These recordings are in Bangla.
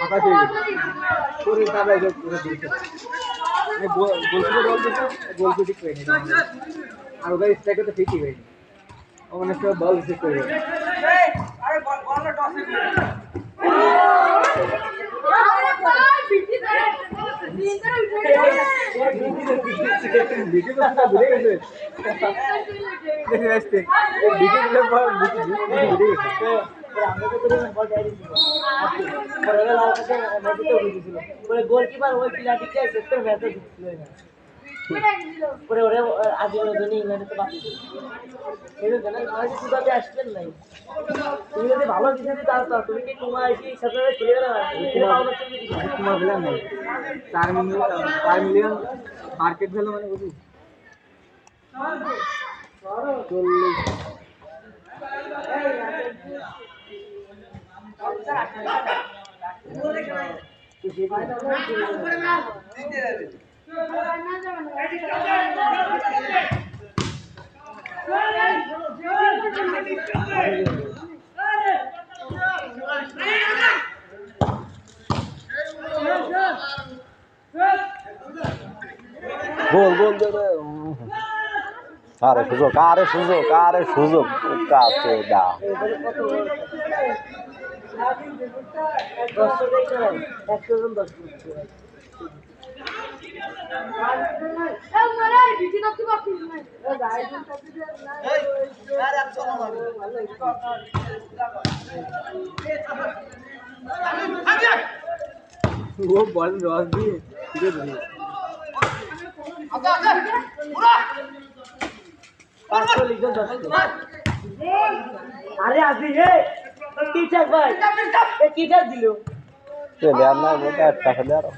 ফাঁকা দিয়ে করে তারপরে পুরো দিয়েছে গোলকিপার বল দিতে গোলকিপার ঠিক হয়নি আর ওদের স্ট্রাইকার তো ঠিকই হয়নি ও মানে সব বল রিসিভ করে আরে বলটা টসে গোলকিপার ওই প্লেয়ারটিকে সেক্টর ম্যাচে ঢুকছিল পরে ওরে আজ ওর জন্য ইংল্যান্ডে তো বাকি এই জন্য নয় কিভাবে আসলেন নাই তুমি যদি ভালো কিছু তাও তো তুমি কি তোমার এই সাথে খেলে গেলে তোমার দিলাম নাই 4 মিলিয়ন মার্কেট ভ্যালু মানে বুঝি গোল দেবে আরে সুযোগ কাছে দা वो बॉल रॉस भी ठीक है धोनी अरे आजी ये टीचर भाई ये टीचर दिलो चले यार ना वो क्या टाका दे रहा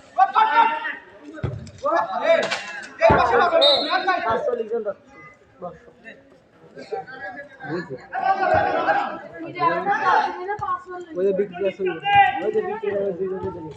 500 লিজন দশ ওই যে বিক্রি আছে ওই যে বিক্রি আছে দুই জন দিলে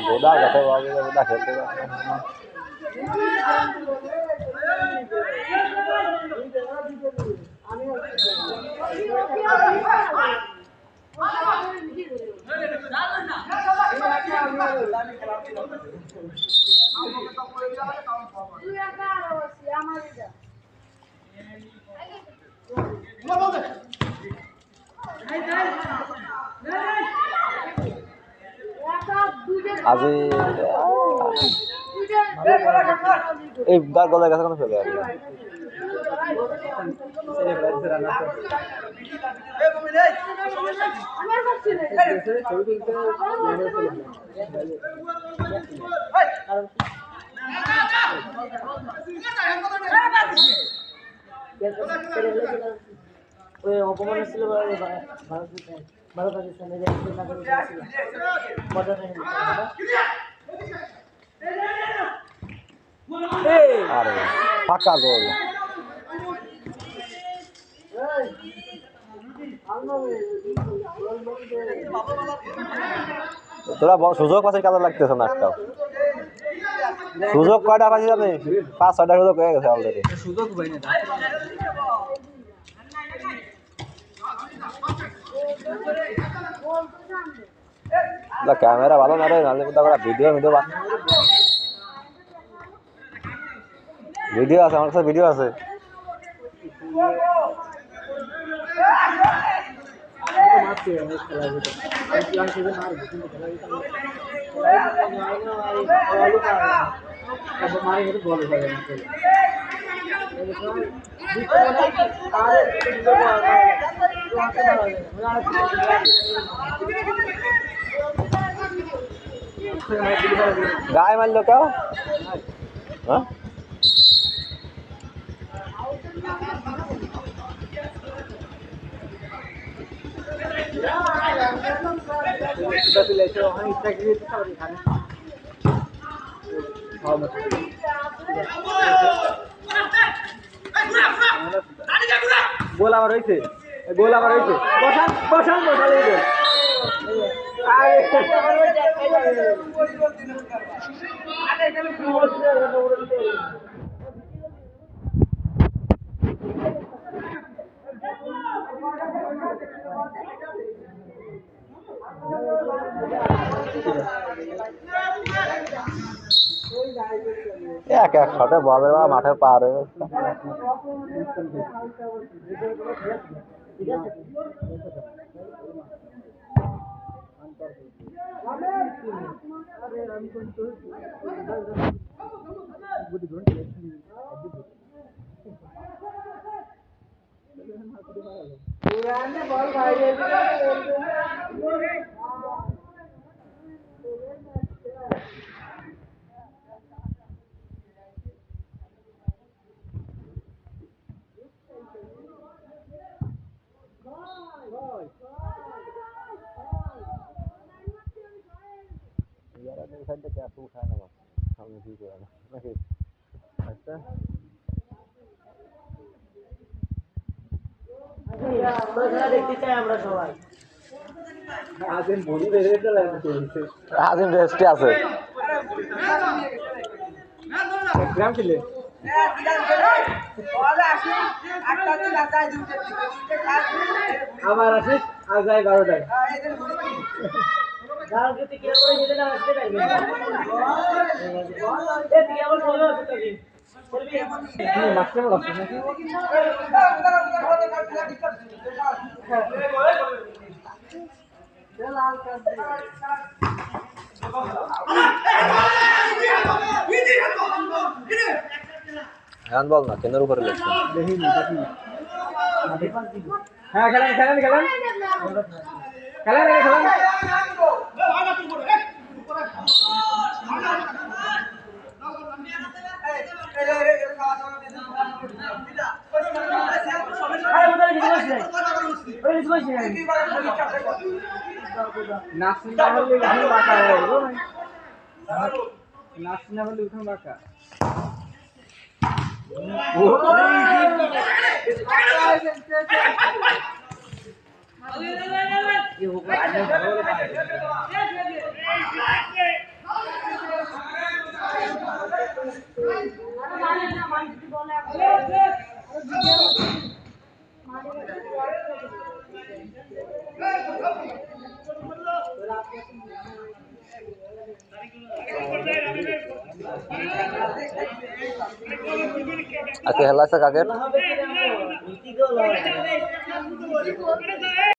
बोला कहते बाबू बोला खेलते আজি এই বার গলার কাছে কোনো ফেলে ওই অপমান ছিল ভারত পাকিস্তানের আরে ফাঁকা গোল তোরা সুযোগ পাশে কাজে লাগতেছে না একটাও সুযোগ কয়টা পাচ্ছি জানি 5-6টা সুযোগ হয়ে গেছে অলরেডি সুযোগ পাই না ক্যামেরা ভালো না রে নাহলে ভিডিও আছে আমার কাছে ভিডিও আছে गाय मान लो क्या हाँ গোল আবার হয়েছে বসান বসান বসালে গোল এক এক শটে বলের মাঠে পার হয়ে যাচ্ছে। দেখতে চাই আমরা সবাই। আজিম রেস্টে আছে। গ্রাম ছিলে আবার আসিস আর যাই 12টায় গালকে কিরা করে যেতে না আসতে পারবে এ তুই আবার বলো তুই মাস্টার লাগছে নাকি এখন বল না কেন্দ্রের উপরে লেগছে। দেখিনি হ্যাঁ খেলেন খেলেন খেলেন খেলেন খেলেন নাসিনা হলে উঠুন বাঁকা নাসিনা হলে উঠুন বাঁকা আজকে খেলা আছে কাকের?